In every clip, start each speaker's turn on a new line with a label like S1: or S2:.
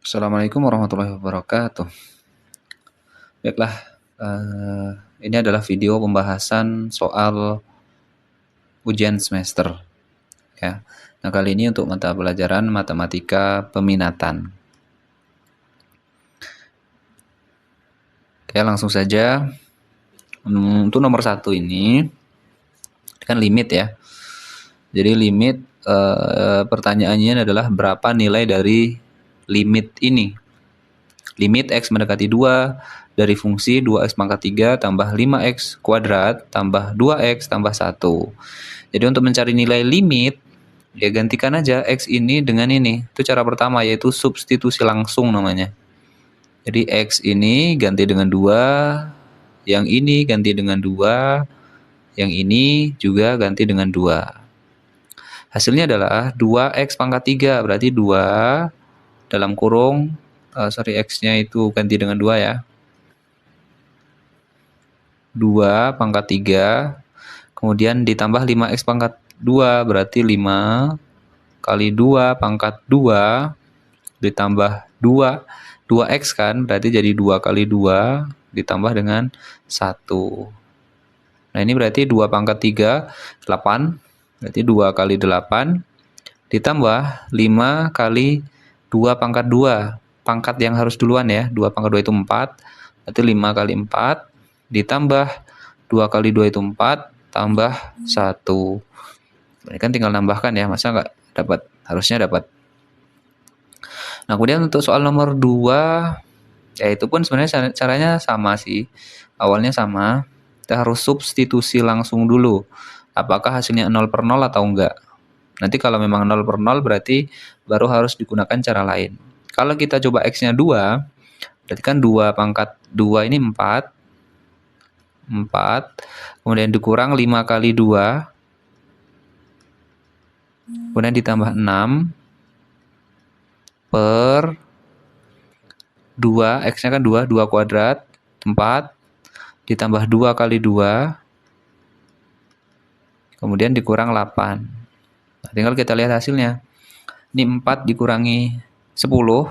S1: Assalamualaikum warahmatullahi wabarakatuh. Baiklah, ini adalah video pembahasan soal ujian semester, ya. Nah, kali ini untuk mata pelajaran matematika peminatan. Oke, langsung saja. Untuk nomor 1 ini kan limit ya. Jadi limit pertanyaannya adalah berapa nilai dari limit ini. Limit X mendekati 2 dari fungsi 2X pangkat 3 tambah 5X kuadrat tambah 2X tambah 1. Jadi untuk mencari nilai limit, ya gantikan aja X ini dengan ini. Itu cara pertama, yaitu substitusi langsung namanya. Jadi X ini ganti dengan 2, yang ini ganti dengan 2, yang ini juga ganti dengan 2. Hasilnya adalah 2X pangkat 3, berarti 2 dalam kurung, X-nya itu ganti dengan 2 ya. 2 pangkat 3, kemudian ditambah 5X pangkat 2, berarti 5 kali 2 pangkat 2, ditambah 2, 2X kan, berarti jadi 2 kali 2, ditambah dengan 1. Nah ini berarti 2 pangkat 3, 8, berarti 2 kali 8, ditambah 5 kali 2 pangkat 2, pangkat yang harus duluan ya, 2 pangkat 2 itu 4, berarti 5 kali 4, ditambah 2 kali 2 itu 4, tambah 1. Ini kan tinggal nambahkan ya, masa nggak dapat? Harusnya dapat. Nah, kemudian untuk soal nomor 2, ya itu pun sebenarnya caranya sama sih. Awalnya sama, kita harus substitusi langsung dulu. Apakah hasilnya 0/0 atau enggak. Nanti kalau memang 0/0 berarti baru harus digunakan cara lain. Kalau kita coba X-nya 2, berarti kan 2 pangkat 2 ini 4, kemudian dikurang 5 kali 2, kemudian ditambah 6 per 2, X-nya kan 2 kuadrat, 4, ditambah 2 kali 2, kemudian dikurang 8. Nah, tinggal kita lihat hasilnya. Ini 4 dikurangi 10,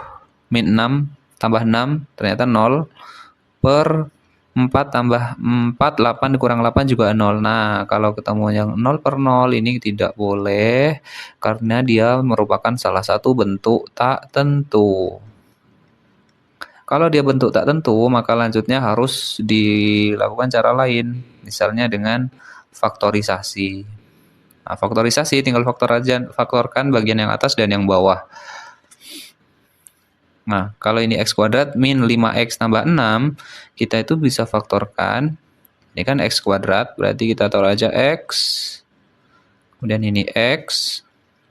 S1: min 6, tambah 6, ternyata 0, per 4 tambah 4, 8 dikurang 8 juga 0. Nah, kalau ketemu yang 0/0 ini tidak boleh, karena dia merupakan salah satu bentuk tak tentu. Kalau dia bentuk tak tentu, maka lanjutnya harus dilakukan cara lain, misalnya dengan faktorisasi. Nah, faktorisasi tinggal faktorkan bagian yang atas dan yang bawah. Nah, kalau ini X kuadrat min 5X tambah 6, kita itu bisa faktorkan. Ini kan X kuadrat, berarti kita taruh aja X. Kemudian ini X.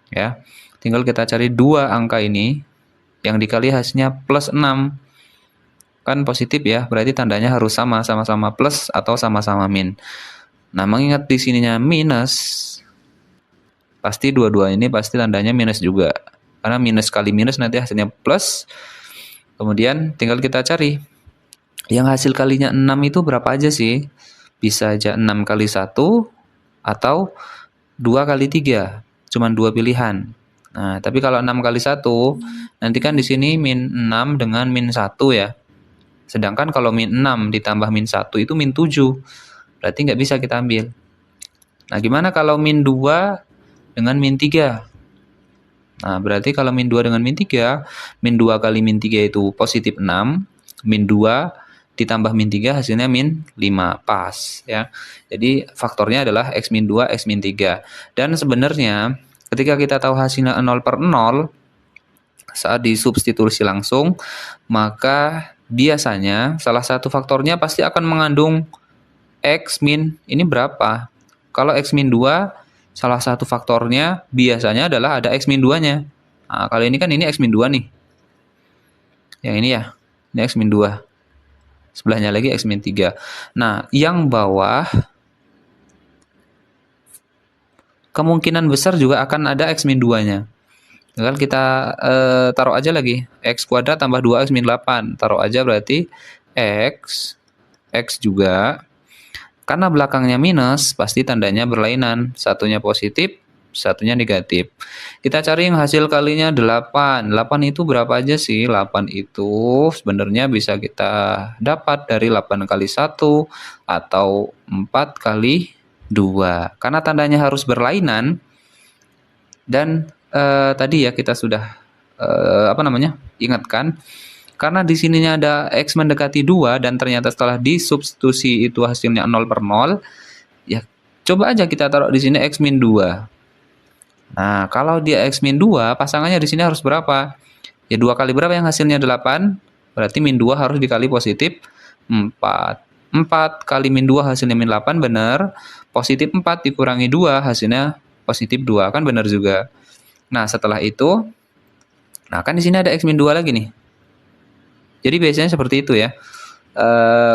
S1: Ya, tinggal kita cari 2 angka ini. Yang dikali hasilnya plus 6. Kan positif ya, berarti tandanya harus sama-sama plus atau sama-sama min. Nah, mengingat di sininya minus, pasti dua-dua ini pasti tandanya minus juga. Karena minus kali minus nanti hasilnya plus. Kemudian tinggal kita cari. Yang hasil kalinya 6 itu berapa aja sih? Bisa aja 6 kali 1 atau 2 kali 3. Cuman 2 pilihan. Nah, tapi kalau 6 kali 1, nanti kan di sini min 6 dengan min 1 ya. Sedangkan kalau min 6 ditambah min 1 itu min 7. Berarti nggak bisa kita ambil. Nah, gimana kalau min 2 dengan min 3? Nah, berarti kalau min 2 dengan min 3, min 2 kali min 3 itu positif 6, min 2 ditambah min 3 hasilnya min 5, pas ya. Jadi faktornya adalah X min 2, X min 3. Dan sebenarnya ketika kita tahu hasilnya 0/0, saat disubstitusi langsung, maka biasanya salah satu faktornya pasti akan mengandung X min, ini berapa? Kalau X min 2, salah satu faktornya biasanya adalah ada X min 2-nya. Nah, kalau ini kan ini X min 2 nih. Yang ini ya, ini X min 2. Sebelahnya lagi X min 3. Nah, yang bawah kemungkinan besar juga akan ada X min 2-nya. Tinggal kita taruh aja lagi. X kuadrat tambah 2X min 8. Taruh aja berarti X juga. Karena belakangnya minus, pasti tandanya berlainan. Satunya positif, satunya negatif. Kita cari yang hasil kalinya 8. 8 itu berapa aja sih? 8 itu sebenarnya bisa kita dapat dari 8 kali 1 atau 4 kali 2. Karena tandanya harus berlainan dan tadi ya kita sudah ingatkan karena di sininya ada X mendekati 2 dan ternyata setelah disubstitusi itu hasilnya 0/0, ya coba aja kita taruh di sini X min 2. Nah, kalau dia X min 2, pasangannya di sini harus berapa? Ya 2 kali berapa yang hasilnya 8? Berarti min 2 harus dikali positif 4. 4 kali min 2 hasilnya min 8, benar. Positif 4 dikurangi 2 hasilnya positif 2, kan benar juga. Nah, setelah itu, nah kan di sini ada X min 2 lagi nih. Jadi biasanya seperti itu ya.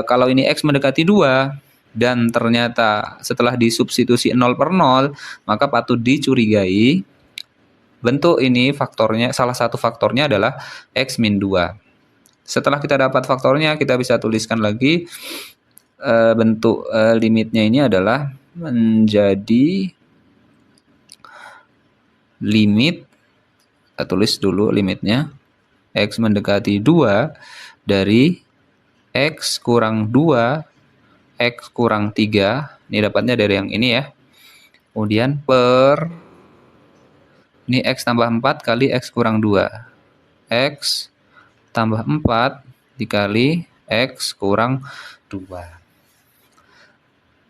S1: Kalau ini X mendekati 2, dan ternyata setelah disubstitusi 0/0, maka patut dicurigai bentuk ini faktornya, salah satu faktornya adalah X min 2. Setelah kita dapat faktornya, kita bisa tuliskan lagi bentuk limitnya ini adalah menjadi limit, kita tulis dulu limitnya, X mendekati 2 dari X kurang 2, X kurang 3, ini dapatnya dari yang ini ya. Kemudian per, ini X tambah 4 kali X kurang 2. X tambah 4 dikali X kurang 2.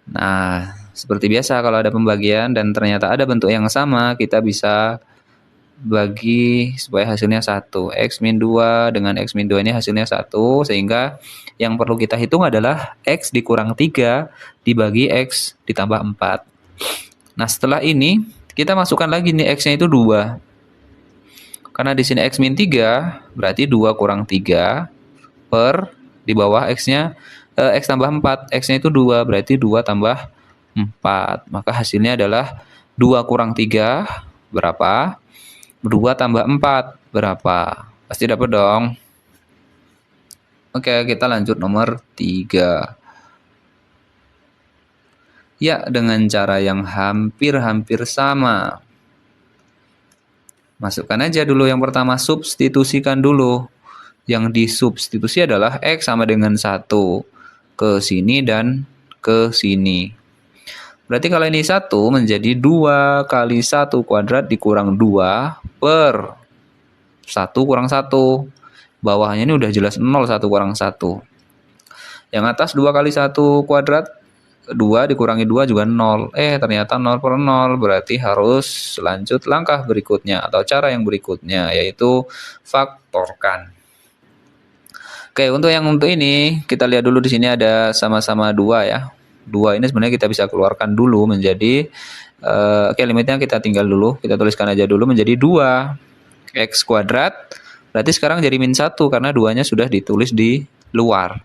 S1: Nah, seperti biasa kalau ada pembagian dan ternyata ada bentuk yang sama, kita bisa bagi supaya hasilnya 1. X min 2 dengan X min 2 ini hasilnya 1, sehingga yang perlu kita hitung adalah X dikurang 3 dibagi X ditambah 4. Nah, setelah ini kita masukkan lagi nih X-nya itu 2. Karena di sini X min 3, berarti 2 kurang 3 per di bawah X-nya X tambah 4. X-nya itu 2, berarti 2 tambah 4. Maka hasilnya adalah 2 kurang 3 berapa? 2 tambah 4 berapa? Pasti dapat dong. Oke, kita lanjut nomor 3. Ya, dengan cara yang hampir-hampir sama. Masukkan aja dulu yang pertama, substitusikan dulu. Yang disubstitusi adalah X sama dengan 1. Ke sini dan ke sini. Berarti kalau ini 1 menjadi 2 kali 1 kuadrat dikurang 2 per 1 kurang 1. Bawahnya ini udah jelas 0, 1 kurang 1. Yang atas 2 kali 1 kuadrat, 2 dikurangi 2 juga 0. Ternyata 0/0, berarti harus lanjut langkah berikutnya atau cara yang berikutnya, yaitu faktorkan. Oke, untuk ini kita lihat dulu di sini ada sama-sama 2 ya. 2 ini sebenarnya kita bisa keluarkan dulu menjadi limitnya kita tinggal dulu, kita tuliskan aja dulu menjadi 2 X kuadrat. Berarti sekarang jadi min 1 karena 2-nya sudah ditulis di luar.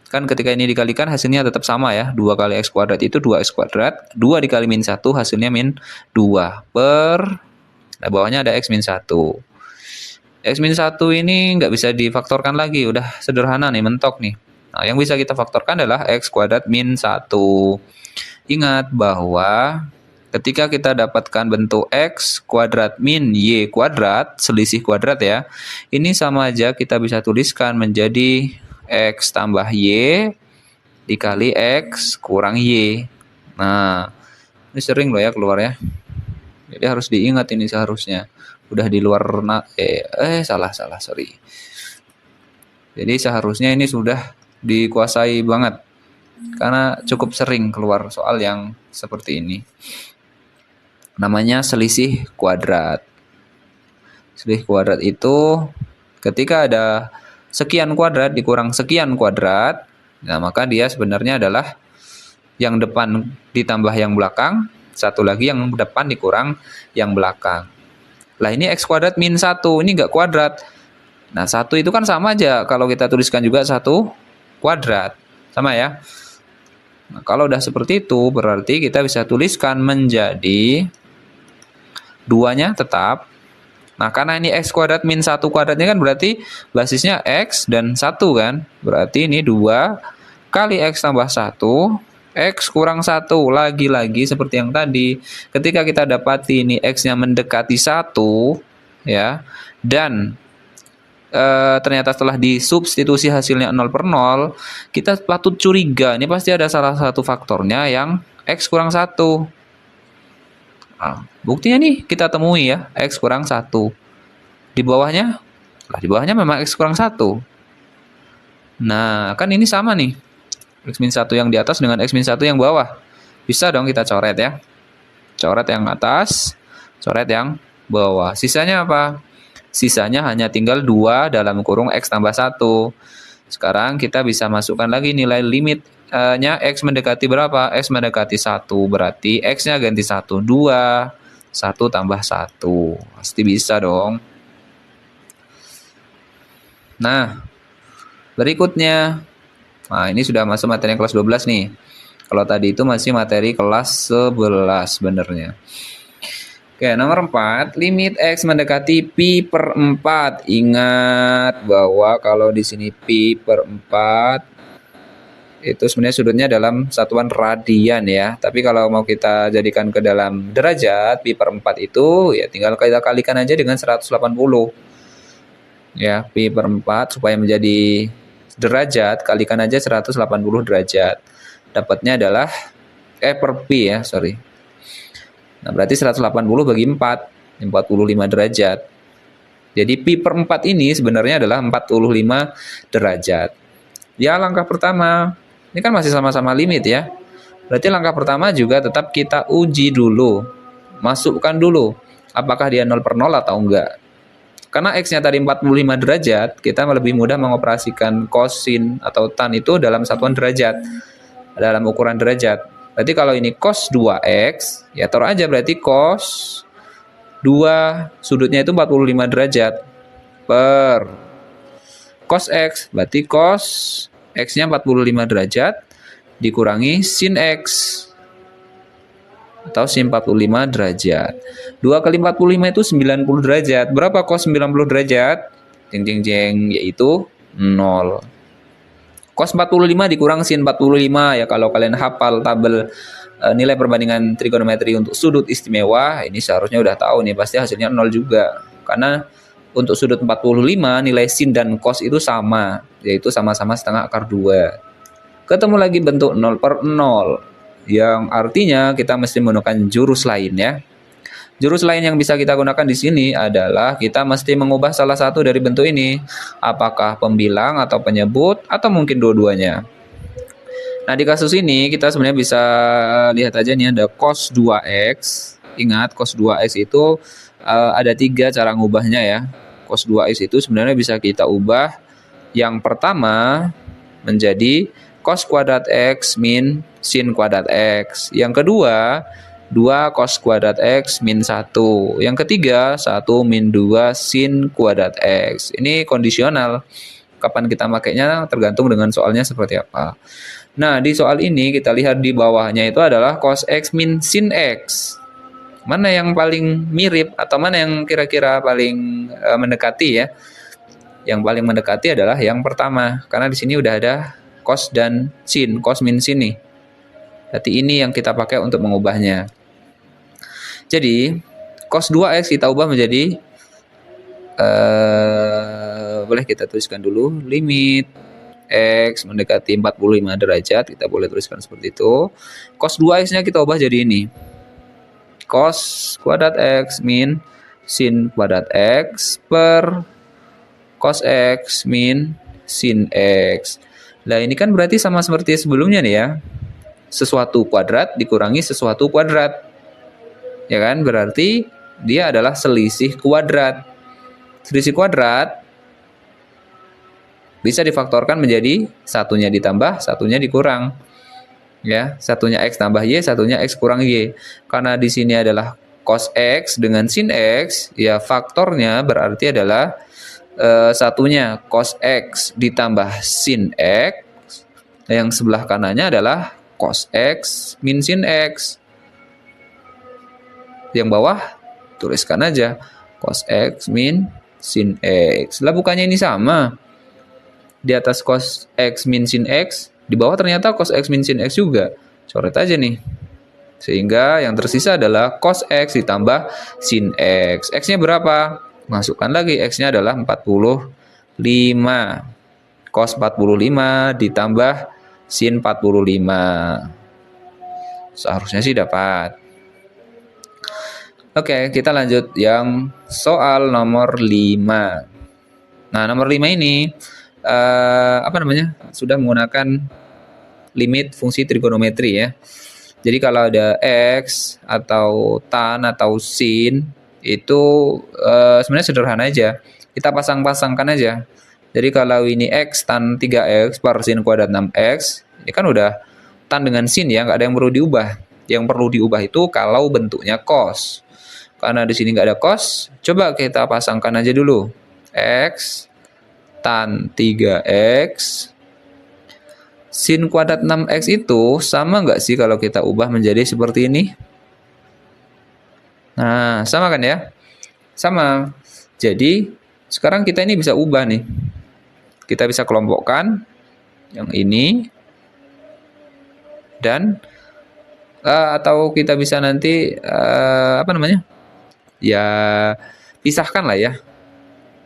S1: Kan ketika ini dikalikan hasilnya tetap sama ya. 2 kali X kuadrat itu 2X kuadrat. 2 dikali min 1 hasilnya min 2 per, nah bawahnya ada X min 1. X min 1 ini nggak bisa difaktorkan lagi. Udah sederhana nih, mentok nih. Nah, yang bisa kita faktorkan adalah X kuadrat min 1. Ingat bahwa ketika kita dapatkan bentuk X kuadrat min Y kuadrat, selisih kuadrat ya. Ini sama aja kita bisa tuliskan menjadi X tambah Y dikali X kurang Y. Nah, ini sering loh ya keluar ya. Jadi harus diingat ini seharusnya. Udah di luar, sorry. Jadi seharusnya ini sudah dikuasai banget. Karena cukup sering keluar soal yang seperti ini. Namanya selisih kuadrat. Selisih kuadrat itu ketika ada sekian kuadrat dikurang sekian kuadrat, nah maka dia sebenarnya adalah yang depan ditambah yang belakang, satu lagi yang depan dikurang yang belakang. Lah ini X kuadrat min 1, ini enggak kuadrat. Nah 1 itu kan sama aja kalau kita tuliskan juga 1 kuadrat, sama ya. Nah, kalau udah seperti itu berarti kita bisa tuliskan menjadi 2-nya tetap. Nah, karena ini X kuadrat min 1 kuadratnya kan berarti basisnya X dan 1 kan. Berarti ini 2 kali X tambah 1, X kurang 1. Lagi-lagi seperti yang tadi. Ketika kita dapati ini X-nya mendekati 1, ya, dan ternyata setelah disubstitusi hasilnya 0/0, kita patut curiga. Ini pasti ada salah satu faktornya yang X kurang 1. Nah, buktinya nih kita temui ya, X kurang 1. Di bawahnya? Lah, di bawahnya memang X kurang 1. Nah, kan ini sama nih. X-1 yang di atas dengan X-1 yang bawah. Bisa dong kita coret ya. Coret yang atas, coret yang bawah. Sisanya apa? Sisanya hanya tinggal 2 dalam kurung X tambah 1. Sekarang kita bisa masukkan lagi nilai limitnya X mendekati berapa? X mendekati 1. Berarti X-nya ganti 1. 2. 1 tambah 1. Pasti bisa dong. Nah, berikutnya. Nah, ini sudah masuk materi kelas 12 nih. Kalau tadi itu masih materi kelas 11 sebenarnya. Oke, nomor 4, limit X mendekati pi per 4. Ingat bahwa kalau di sini pi per 4 itu sebenarnya sudutnya dalam satuan radian ya. Tapi kalau mau kita jadikan ke dalam derajat, pi per 4 itu ya tinggal kita kalikan aja dengan 180. Ya, pi per 4 supaya menjadi derajat, kalikan aja 180 derajat. Dapatnya adalah per pi ya, sorry. Nah, berarti 180 bagi 4, 45 derajat. Jadi pi per 4 ini sebenarnya adalah 45 derajat. Ya, langkah pertama, ini kan masih sama-sama limit ya. Berarti langkah pertama juga tetap kita uji dulu. Masukkan dulu, apakah dia 0/0 atau enggak. Karena X-nya tadi 45 derajat, kita lebih mudah mengoperasikan kosin atau tan itu dalam satuan derajat, dalam ukuran derajat. Berarti kalau ini cos 2X, ya taruh aja berarti cos 2 sudutnya itu 45 derajat per cos X, berarti cos X-nya 45 derajat dikurangi sin X atau sin 45 derajat. 2 kali 45 itu 90 derajat. Berapa cos 90 derajat? Jeng jeng jeng, yaitu 0. Cos 45 dikurang sin 45 ya, kalau kalian hafal tabel nilai perbandingan trigonometri untuk sudut istimewa, ini seharusnya udah tahu nih, pasti hasilnya 0 juga. Karena untuk sudut 45 nilai sin dan cos itu sama, yaitu sama-sama setengah akar 2. Ketemu lagi bentuk 0/0. Yang artinya kita mesti menggunakan jurus lain ya. Jurus lain yang bisa kita gunakan di sini adalah kita mesti mengubah salah satu dari bentuk ini. Apakah pembilang atau penyebut atau mungkin dua-duanya. Nah, di kasus ini kita sebenarnya bisa lihat aja nih, ada cos 2X. Ingat, cos 2X itu ada 3 cara ngubahnya ya. Cos 2X itu sebenarnya bisa kita ubah. Yang pertama menjadi cos kuadrat X min sin kuadrat X. Yang kedua, 2 cos kuadrat X min 1. Yang ketiga, 1 min 2 sin kuadrat X. Ini kondisional. Kapan kita makainya tergantung dengan soalnya seperti apa. Nah, di soal ini kita lihat di bawahnya itu adalah cos X min sin X. Mana yang paling mirip atau mana yang kira-kira paling mendekati ya? Yang paling mendekati adalah yang pertama. Karena di sini udah ada cos dan sin, cos min sin nih. Berarti ini yang kita pakai untuk mengubahnya. Jadi, cos 2X kita ubah menjadi boleh kita tuliskan dulu, limit X mendekati 45 derajat, kita boleh tuliskan seperti itu. Cos 2X-nya kita ubah jadi ini. Cos kuadrat X min sin kuadrat X per cos X min sin X. Nah, ini kan berarti sama seperti sebelumnya nih ya. Sesuatu kuadrat dikurangi sesuatu kuadrat. Ya kan? Berarti dia adalah selisih kuadrat. Selisih kuadrat bisa difaktorkan menjadi satunya ditambah, satunya dikurang. Ya, satunya X tambah Y, satunya X kurang Y. Karena di sini adalah cos X dengan sin X, ya faktornya berarti adalah satunya cos X ditambah sin X, yang sebelah kanannya adalah cos X min sin X. Yang bawah tuliskan aja cos X min sin X. Lah, bukannya ini sama? Di atas cos X min sin X, di bawah ternyata cos X min sin X juga. Coret aja nih. Sehingga yang tersisa adalah cos X ditambah sin X. X-nya berapa? Masukkan lagi, X-nya adalah 45. Cos 45 ditambah sin 45. Seharusnya sih dapat. Oke, kita lanjut yang soal nomor 5. Nah, nomor 5 ini sudah menggunakan limit fungsi trigonometri ya. Jadi kalau ada X atau tan atau sin itu sebenarnya sederhana aja. Kita pasang-pasangkan aja. Jadi kalau ini X tan 3X per sin kuadrat 6X, ini kan udah tan dengan sin ya, nggak ada yang perlu diubah. Yang perlu diubah itu kalau bentuknya cos. Karena di sini nggak ada cos, coba kita pasangkan aja dulu. X tan 3X sin kuadrat 6X itu sama nggak sih kalau kita ubah menjadi seperti ini? Nah, sama kan ya? Sama. Jadi, sekarang kita ini bisa ubah nih. Kita bisa kelompokkan yang ini. Dan, atau kita bisa nanti, ya, pisahkan lah ya.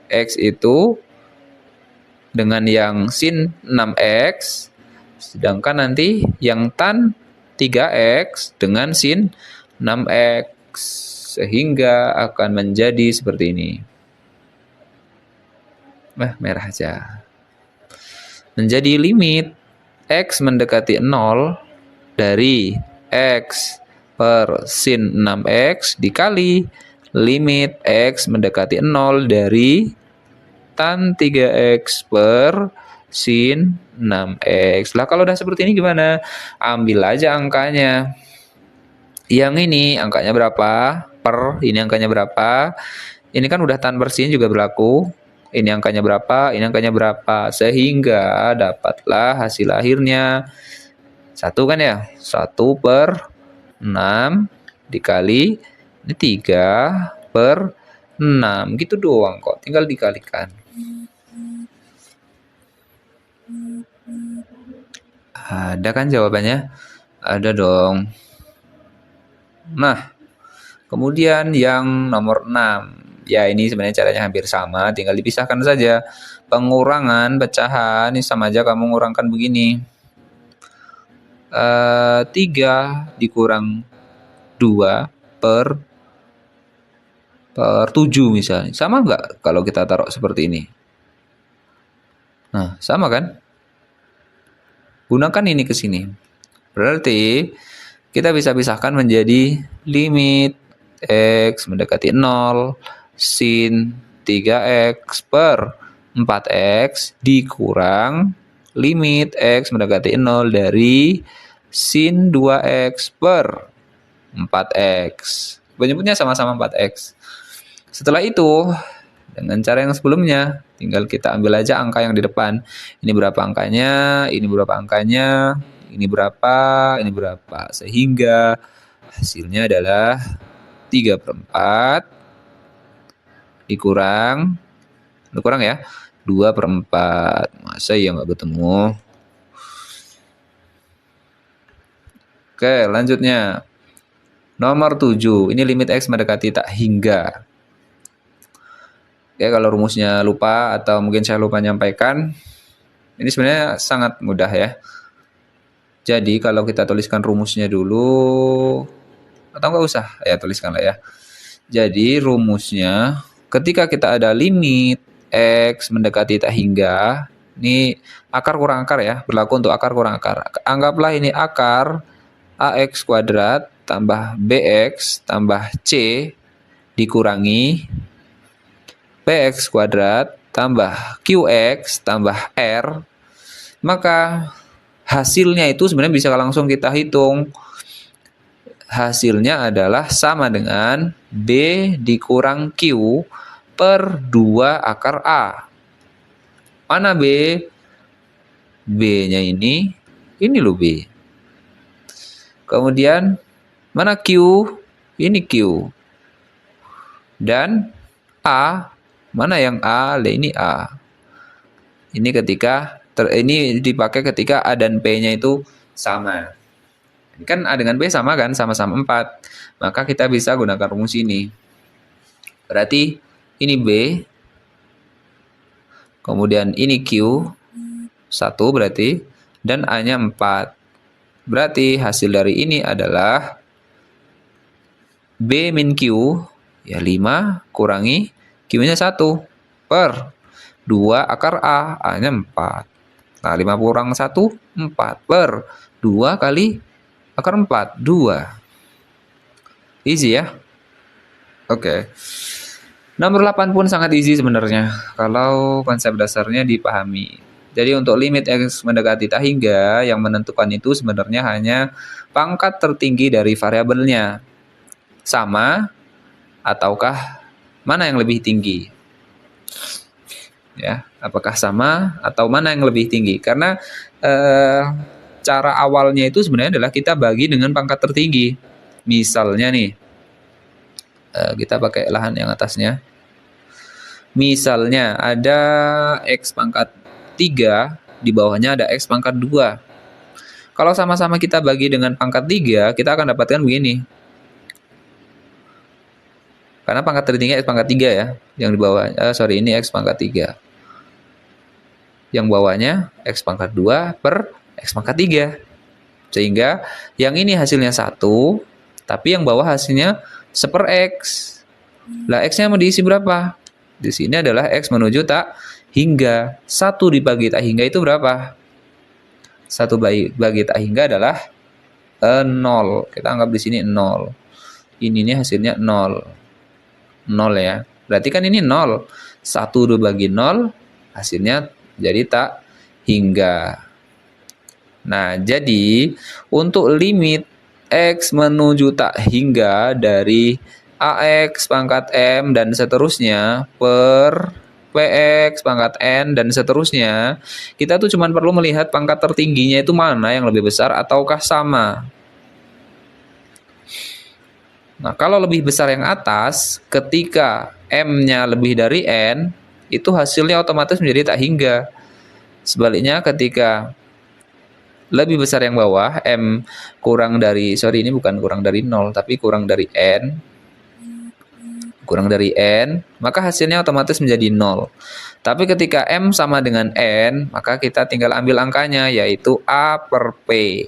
S1: X itu dengan yang sin 6X. Sedangkan nanti yang tan 3X dengan sin 6X. Sehingga akan menjadi seperti ini. Merah aja. Menjadi limit X mendekati 0 dari X per sin 6X dikali limit X mendekati 0 dari tan 3X per sin 6X. Lah kalau udah seperti ini gimana? Ambil aja angkanya. Yang ini angkanya berapa? Per ini angkanya berapa? Ini kan udah tan per sin juga berlaku. Ini angkanya berapa? Ini angkanya berapa? Sehingga dapatlah hasil akhirnya 1 kan ya? 1 per 6 dikali ini 3 per 6. Gitu doang kok. Tinggal dikalikan. Ada kan jawabannya? Ada dong. Nah, kemudian yang nomor 6. Ya, ini sebenarnya caranya hampir sama, tinggal dipisahkan saja. Pengurangan pecahan, ini sama aja kamu ngurangkan begini. 3 dikurang 2 per 7 misalnya. Sama nggak kalau kita taruh seperti ini? Nah, sama kan? Gunakan ini ke sini. Berarti kita bisa pisahkan menjadi limit X mendekati 0 sin 3X per 4X dikurang limit X mendekati 0 dari sin 2X per 4X. Penyebutnya sama-sama 4X. Setelah itu, dengan cara yang sebelumnya, tinggal kita ambil aja angka yang di depan. Ini berapa angkanya, ini berapa angkanya, ini berapa, ini berapa. Sehingga hasilnya adalah 3/4 dikurang ya, 2/4. Masa ya nggak ketemu? Oke, lanjutnya. Nomor 7, ini limit X mendekati tak hingga. Oke, kalau rumusnya lupa atau mungkin saya lupa nyampaikan, ini sebenarnya sangat mudah ya. Jadi kalau kita tuliskan rumusnya dulu, atau nggak usah, ya tuliskan lah ya. Jadi rumusnya, ketika kita ada limit X mendekati tak hingga, ini akar kurang akar ya, berlaku untuk akar kurang akar. Anggaplah ini akar AX kuadrat tambah BX tambah C dikurangi PX kuadrat tambah QX tambah R, maka hasilnya itu sebenarnya bisa langsung kita hitung. Hasilnya adalah sama dengan B dikurang Q per 2 akar A. Mana B? B-nya ini loh B. Kemudian, mana Q? Ini Q. Dan A, mana yang A? Ini A. Ini ketika ini dipakai ketika A dan P-nya itu sama. Kan A dengan B sama kan, sama-sama 4. Maka kita bisa gunakan rumus ini. Berarti ini B, kemudian ini Q, 1 berarti, dan A-nya 4. Berarti hasil dari ini adalah B min Q, ya 5 kurangi Q-nya 1 per 2 akar A, A-nya 4. Nah, 5 kurang 1, 4 per 2 kali akar 4, 2. Easy ya? Oke. Nomor 8 pun sangat easy sebenarnya, kalau konsep dasarnya dipahami. Jadi untuk limit X mendekati tak hingga, yang menentukan itu sebenarnya hanya pangkat tertinggi dari variabelnya. Sama, ataukah mana yang lebih tinggi? Ya, apakah sama atau mana yang lebih tinggi? Karena cara awalnya itu sebenarnya adalah kita bagi dengan pangkat tertinggi. Misalnya nih, kita pakai lahan yang atasnya. Misalnya ada X pangkat 3, di bawahnya ada X pangkat 2. Kalau sama-sama kita bagi dengan pangkat 3, kita akan dapatkan begini. Karena pangkat tertinggi X pangkat 3 ya, yang di bawah, ini X pangkat 3. Yang bawahnya X pangkat 2 per X pangkat 3. Sehingga yang ini hasilnya 1, tapi yang bawah hasilnya 1 per X. Lah X-nya mau diisi berapa? Di sini adalah X menuju tak hingga. 1 dibagi tak hingga itu berapa? 1 bagi tak hingga adalah 0. Kita anggap di sini 0. Ini hasilnya 0. 0 ya. Berarti kan ini 0. 1 dibagi 0, hasilnya jadi tak hingga. Nah, jadi untuk limit X menuju tak hingga dari AX pangkat M dan seterusnya per PX pangkat N dan seterusnya, kita tuh cuma perlu melihat pangkat tertingginya itu mana yang lebih besar ataukah sama. Nah, kalau lebih besar yang atas, ketika M-nya lebih dari N, itu hasilnya otomatis menjadi tak hingga. Sebaliknya ketika lebih besar yang bawah, M kurang dari, ini bukan kurang dari 0, tapi kurang dari N, maka hasilnya otomatis menjadi 0. Tapi ketika M sama dengan N, maka kita tinggal ambil angkanya, yaitu A per P.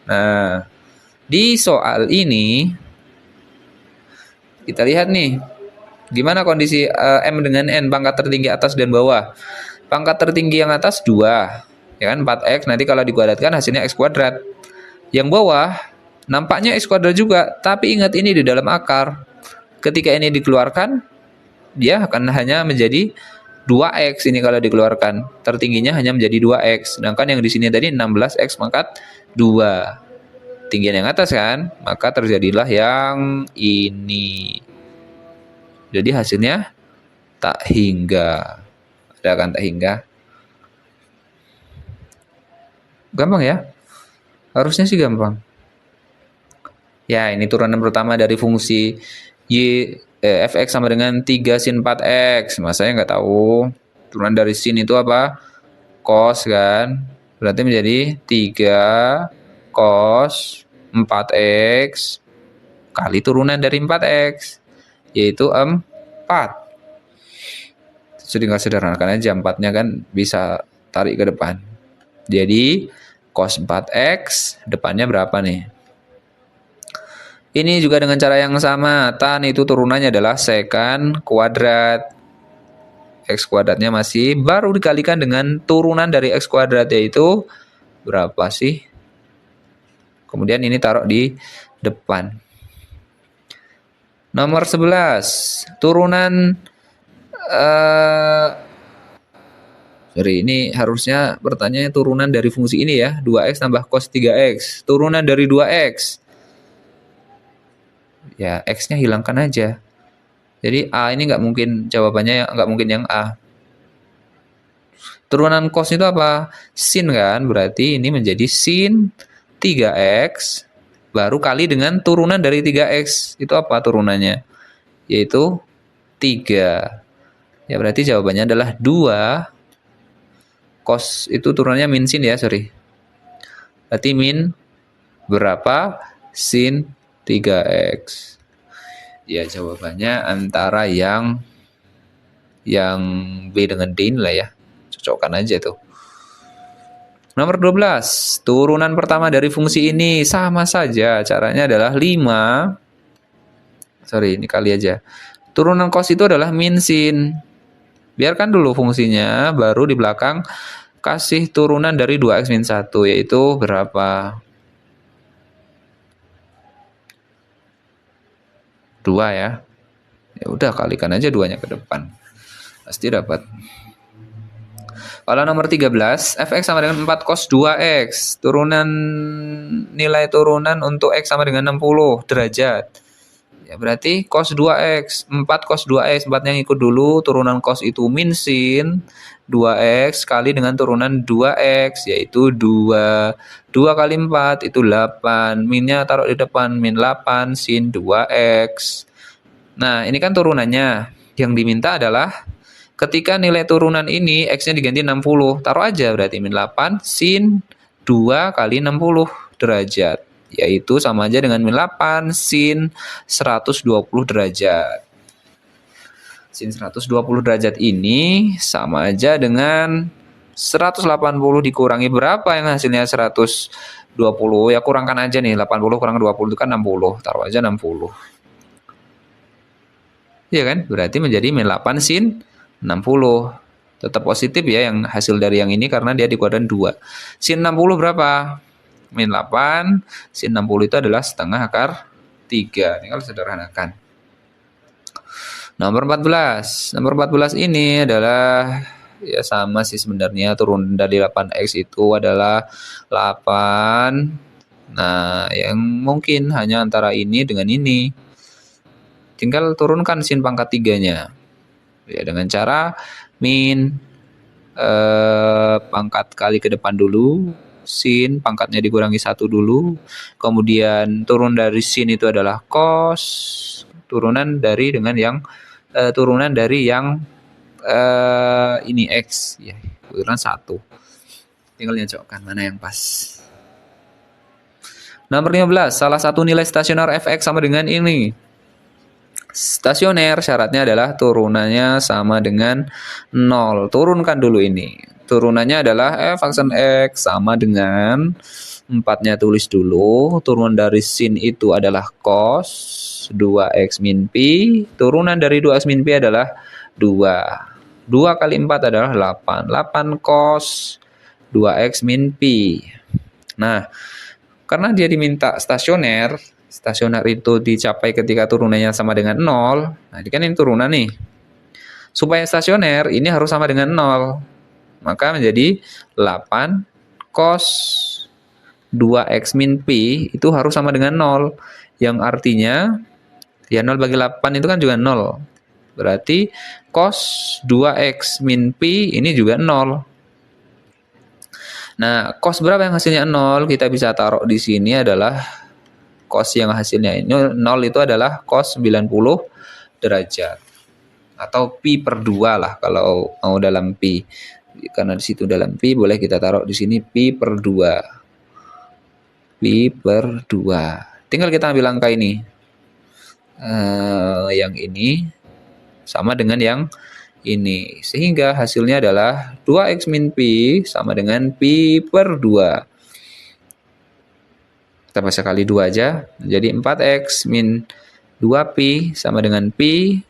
S1: Nah, di soal ini, kita lihat nih, gimana kondisi M dengan N, pangkat tertinggi atas dan bawah. Pangkat tertinggi yang atas 2, ya kan, 4X, nanti kalau dikuadratkan hasilnya X kuadrat. Yang bawah, nampaknya X kuadrat juga, tapi ingat ini di dalam akar. Ketika ini dikeluarkan, dia akan hanya menjadi 2X ini kalau dikeluarkan. Tertingginya hanya menjadi 2X. Sedangkan yang di sini tadi 16X pangkat 2. Tinggian yang atas kan, maka terjadilah yang ini. Jadi hasilnya tak hingga. Ada kan tak hingga? Gampang ya? Harusnya sih gampang. Ya, ini turunan pertama dari fungsi fx sama dengan 3 sin 4x. Masanya nggak tahu. Turunan dari sin itu apa? Cos kan? Berarti menjadi 3 cos 4x kali turunan dari 4x, yaitu 4. Tinggal sederhanakan aja, 4-nya kan bisa tarik ke depan. Jadi cos 4x depannya berapa nih? Ini juga dengan cara yang sama, tan itu turunannya adalah secant kuadrat. X kuadratnya masih baru dikalikan dengan turunan dari X kuadrat, yaitu berapa sih? Kemudian ini taruh di depan. Nomor 11, turunan ini harusnya bertanya turunan dari fungsi ini ya, 2X tambah cos 3X. Turunan dari 2X. Ya, X-nya hilangkan aja. Jadi A ini nggak mungkin, jawabannya nggak mungkin yang A. Turunan cos itu apa? Sin kan, berarti ini menjadi sin 3X baru kali dengan turunan dari 3X. Itu apa turunannya? Yaitu 3. Ya, berarti jawabannya adalah 2. Cos itu turunannya min sin ya, Berarti min Berapa sin 3x? Ya, jawabannya antara yang B dengan D lah ya. Cocokkan aja tuh. Nomor 12, turunan pertama dari fungsi ini sama saja. Caranya adalah 5. Sorry, ini kali aja. Turunan cos itu adalah min sin. Biarkan dulu fungsinya, baru di belakang kasih turunan dari 2x min 1, yaitu berapa? 2 ya. Ya udah, kalikan aja 2-nya ke depan. Pasti dapat. Kalau nomor 13, fx sama dengan 4 cos 2x. Nilai turunan untuk x sama dengan 60 derajat. Ya berarti cos 2x, 4 cos 2x, 4-nya ngikut dulu, turunan cos itu min sin 2x kali dengan turunan 2x, yaitu 2. 2 kali 4 itu 8, minnya taruh di depan, min 8 sin 2x. Nah, ini kan turunannya. Yang diminta adalah ketika nilai turunan ini x-nya diganti 60, taruh aja berarti min 8 sin 2 kali 60 derajat. Yaitu sama aja dengan min 8 sin 120 derajat. Sin 120 derajat ini sama aja dengan 180 dikurangi berapa yang hasilnya 120. Ya kurangkan aja nih, 80 kurang 20 itu kan 60. Taruh aja 60. Iya kan? Berarti menjadi min 8 sin 60. Tetap positif ya yang hasil dari yang ini karena dia di kuadran 2. Sin 60 berapa? Min 8, sin 60 itu adalah setengah akar 3. Tinggal sederhanakan. Nomor 14. Nomor 14 ini adalah ya sama sih sebenarnya, turun dari 8x itu adalah 8. Nah, yang mungkin hanya antara ini dengan ini. Tinggal turunkan sin pangkat 3-nya. Ya dengan cara min pangkat kali ke depan dulu. Sin pangkatnya dikurangi 1 dulu, kemudian turun dari sin itu adalah cos, turunan dari ini x ya, ukuran 1. Tinggal nyocokkan mana yang pas. Nomor 15, salah satu nilai stasioner fx sama dengan ini. Stasioner syaratnya adalah turunannya sama dengan 0. Turunkan dulu ini. Turunannya adalah f aksen x sama dengan 4-nya tulis dulu. Turunan dari sin itu adalah cos 2x min pi. Turunan dari 2x min pi adalah 2. 2 kali 4 adalah 8. 8 cos 2x min pi. Nah, karena dia diminta stasioner itu dicapai ketika turunannya sama dengan 0. Nah, ini kan ini turunan nih. Supaya stasioner, ini harus sama dengan 0. Maka menjadi 8 cos 2x min pi itu harus sama dengan 0. Yang artinya, ya 0 bagi 8 itu kan juga 0. Berarti cos 2x min pi ini juga 0. Nah, cos berapa yang hasilnya 0? Kita bisa taruh di sini adalah cos yang hasilnya ini 0 itu adalah cos 90 derajat. Atau pi per 2 lah kalau mau dalam pi. Karena di situ dalam pi, boleh kita taruh di sini pi per 2. Pi per 2. Tinggal kita ambil angka ini. Yang ini sama dengan yang ini. Sehingga hasilnya adalah 2x min pi sama dengan pi per 2. Kita bisa kali 2 aja. Jadi 4x min 2pi sama dengan pi.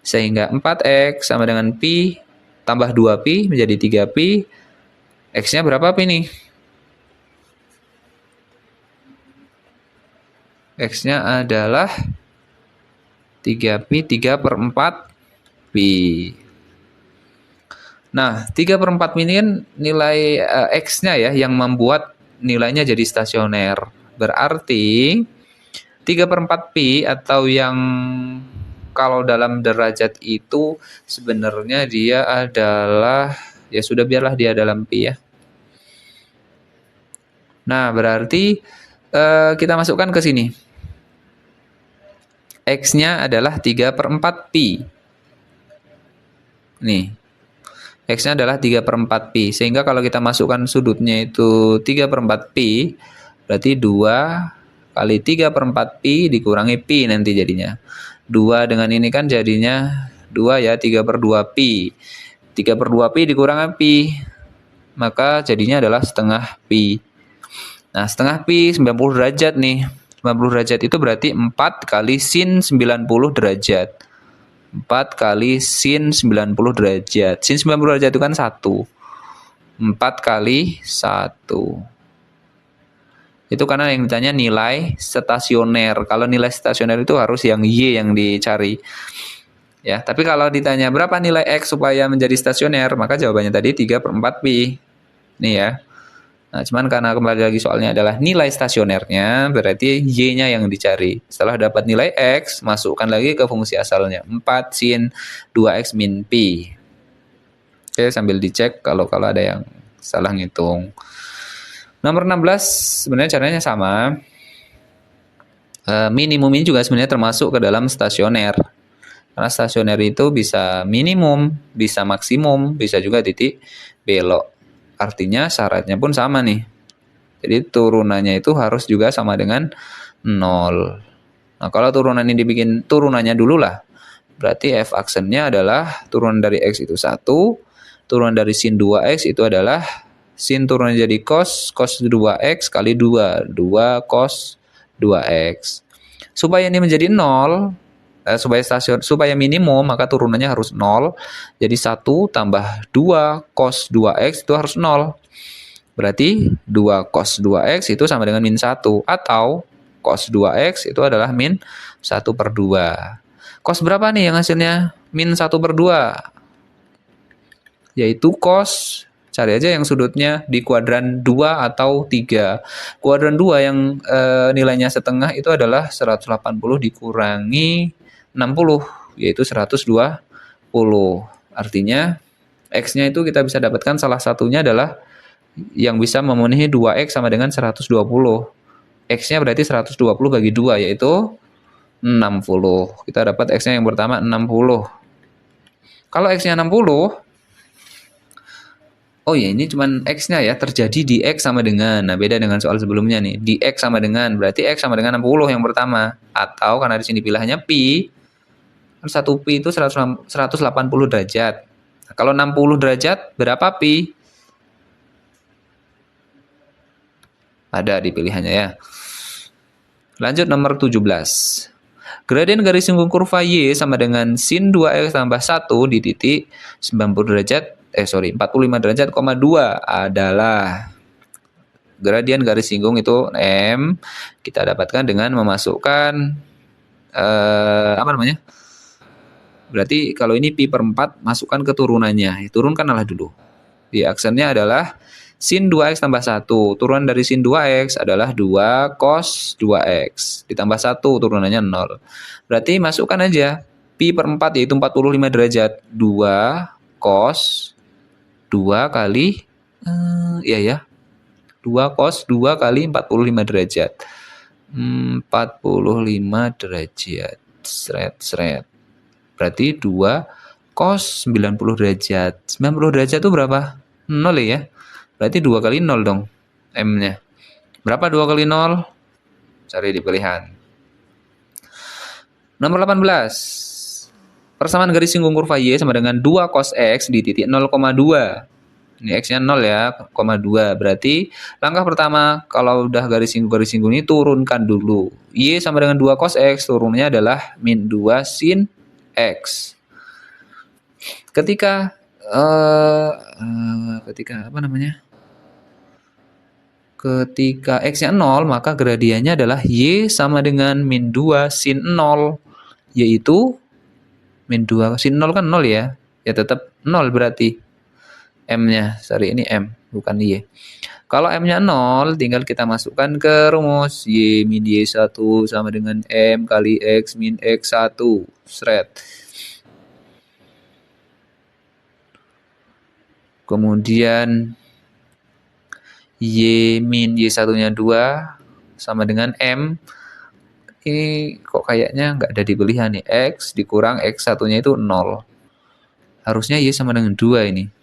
S1: Sehingga 4x sama dengan pi tambah 2pi menjadi 3pi. X-nya berapa pi nih? X-nya adalah 3pi, 3 per 4 pi. Nah, 3 per 4 pi ini kan nilai X-nya ya, yang membuat nilainya jadi stasioner. Berarti 3 per 4 pi atau yang kalau dalam derajat itu sebenarnya dia adalah, ya sudah biarlah dia dalam pi ya. Nah, berarti kita masukkan ke sini. X-nya adalah 3 per 4 pi. Nih. X-nya adalah 3 per 4 pi. Sehingga kalau kita masukkan sudutnya itu 3 per 4 pi, Berarti 2 kali 3/4 pi dikurangi pi nanti jadinya. 2 dengan ini kan jadinya 2 ya, 3/2 pi. 3/2 pi dikurangi pi, maka jadinya adalah setengah pi. Nah, setengah pi 90 derajat nih. 90 derajat itu berarti 4 kali sin 90 derajat. 4 kali sin 90 derajat. Sin 90 derajat itu kan 1. 4 kali 1. Itu karena yang ditanya nilai stasioner. Kalau nilai stasioner itu harus yang Y yang dicari. Ya, tapi kalau ditanya berapa nilai X supaya menjadi stasioner, maka jawabannya tadi 3/4 pi. Nih ya. Nah, cuman karena kembali lagi soalnya adalah nilai stasionernya, berarti Y-nya yang dicari. Setelah dapat nilai X, masukkan lagi ke fungsi asalnya. 4 sin 2X min pi. Oke, sambil dicek kalau ada yang salah ngitung. Nomor 16 sebenarnya caranya sama. Minimum ini juga sebenarnya termasuk ke dalam stasioner. Karena stasioner itu bisa minimum, bisa maksimum, bisa juga titik belok. Artinya syaratnya pun sama nih. Jadi turunannya itu harus juga sama dengan 0. Nah, kalau turunan ini dibikin turunannya dulu lah. Berarti f aksennya adalah turunan dari X itu 1. Turunan dari sin 2X itu adalah sin turunnya jadi cos 2X kali 2. 2 cos 2X. Supaya ini menjadi 0, supaya minimum, maka turunannya harus 0. Jadi 1 tambah 2 cos 2X itu harus 0. Berarti 2 cos 2X itu sama dengan min 1. Atau cos 2X itu adalah min 1/2. Cos berapa nih yang hasilnya? Min 1/2. Yaitu cos, cari aja yang sudutnya di kuadran 2 atau 3. Kuadran 2 yang nilainya setengah itu adalah 180 dikurangi 60, yaitu 120. Artinya, X-nya itu kita bisa dapatkan salah satunya adalah yang bisa memenuhi 2X sama dengan 120. X-nya berarti 120 bagi 2, yaitu 60. Kita dapat X-nya yang pertama 60. Kalau X-nya 60, oh ya, ini cuman X-nya ya, terjadi di X sama dengan. Nah, beda dengan soal sebelumnya nih. Di X sama dengan, berarti X sama dengan 60 yang pertama. Atau karena di sini pilihannya pi, 1 pi itu 180 derajat. Nah, kalau 60 derajat, berapa pi? Ada di pilihannya ya. Lanjut nomor 17. Gradien garis singgung kurva Y sama dengan sin 2X tambah 1 di titik 45 derajat, 2 adalah gradien garis singgung itu M. Kita dapatkan dengan memasukkan berarti kalau ini pi/4, masukkan ke turunannya. Turunkanlah dulu. Di aksennya adalah sin 2X tambah 1. Turunan dari sin 2X adalah 2 cos 2X. Ditambah 1, turunannya 0. Berarti masukkan aja pi/4 yaitu 45 derajat. 2 cos 2 kali 2 cos 2 kali 45 derajat. 45 derajat. Sret. Berarti 2 cos 90 derajat. 90 derajat itu berapa? 0 ya. Berarti 2 kali 0 dong M-nya. Berapa 2 kali 0? Cari di pilihan. Nomor 18. Persamaan garis singgung kurva Y sama dengan 2 cos X di titik 0,2. Ini X-nya 0 ya, 0,2. Berarti langkah pertama, kalau udah garis singgung ini turunkan dulu. Y sama dengan 2 cos X, turunnya adalah min 2 sin X. Ketika X-nya 0, maka gradiennya adalah Y sama dengan min 2 sin 0. Yaitu min 2 sin 0 kan 0 ya. Ya tetap 0 berarti. M-nya, ini M, bukan Y. Kalau M-nya 0, tinggal kita masukkan ke rumus. Y min Y1 sama dengan M kali X min X1. Sret. Kemudian Y min Y1-nya 2 sama dengan M. Ini kok kayaknya nggak ada di pilihan nih. X dikurang X1-nya itu 0. Harusnya Y sama dengan 2 ini.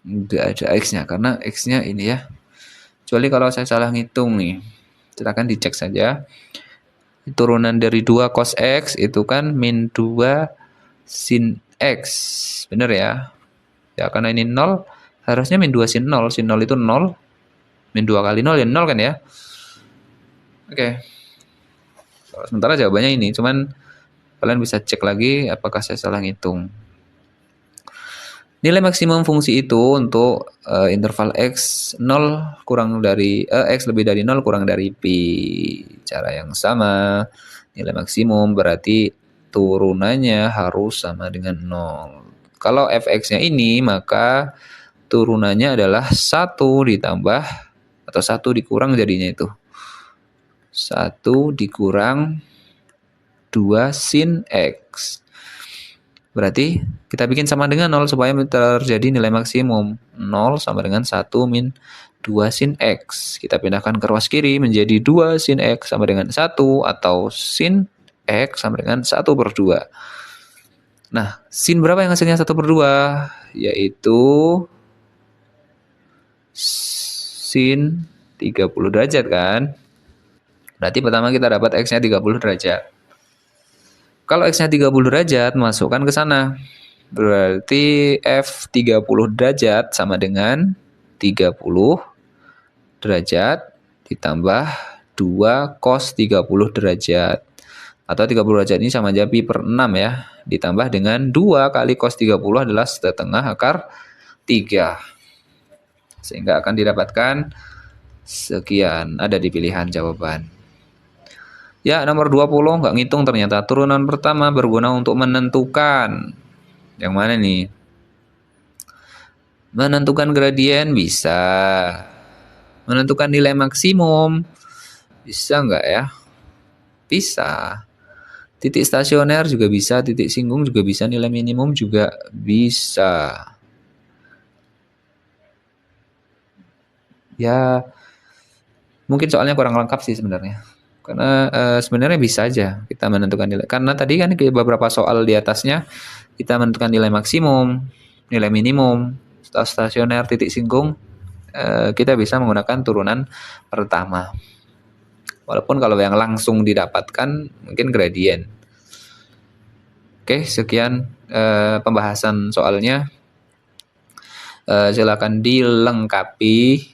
S1: Nggak ada X-nya, karena X-nya ini ya. Kecuali kalau saya salah ngitung nih. Silakan dicek saja. Turunan dari 2 cos X itu kan min 2 sin X. Bener ya? Ya, karena ini 0, harusnya min 2 sin 0. Sin 0 itu 0. Min 2 kali 0 ya 0 kan ya? Oke. Sementara jawabannya ini. Cuman kalian bisa cek lagi apakah saya salah ngitung. Nilai maksimum fungsi itu untuk interval x 0 kurang dari x lebih dari 0 kurang dari pi. Cara yang sama, nilai maksimum berarti turunannya harus sama dengan 0. Kalau fx-nya ini, maka turunannya adalah 1 ditambah atau 1 dikurang jadinya itu. 1 dikurang 2 sin x. Berarti kita bikin sama dengan 0 supaya terjadi nilai maksimum. 0 sama dengan 1 min 2 sin x. Kita pindahkan ke ruas kiri menjadi 2 sin x sama dengan 1 atau sin x sama dengan 1 per 2. Nah, sin berapa yang hasilnya 1 per 2? Yaitu sin 30 derajat kan? Berarti pertama kita dapat x-nya 30 derajat. Kalau x-nya 30 derajat, masukkan ke sana. Berarti F 30 derajat sama dengan 30 derajat ditambah 2 cos 30 derajat. Atau 30 derajat ini sama aja pi per 6 ya. Ditambah dengan 2 kali cos 30 adalah setengah akar 3. Sehingga akan didapatkan sekian. Ada di pilihan jawaban. Ya, nomor 20 nggak ngitung ternyata. Turunan pertama berguna untuk menentukan. Yang mana nih? Menentukan gradien bisa. Menentukan nilai maksimum. Bisa nggak ya? Bisa. Titik stasioner juga bisa. Titik singgung juga bisa. Nilai minimum juga bisa. Ya, mungkin soalnya kurang lengkap sih sebenarnya. Karena sebenarnya bisa aja kita menentukan nilai. Karena tadi kan beberapa soal di atasnya kita menentukan nilai maksimum, nilai minimum, stasioner, titik singgung, kita bisa menggunakan turunan pertama. Walaupun kalau yang langsung didapatkan mungkin gradien. Oke, sekian pembahasan soalnya. Silakan dilengkapi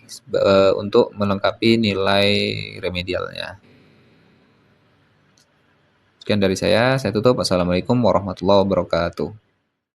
S1: untuk melengkapi nilai remedialnya. Sekian dari saya tutup. Assalamualaikum warahmatullahi wabarakatuh.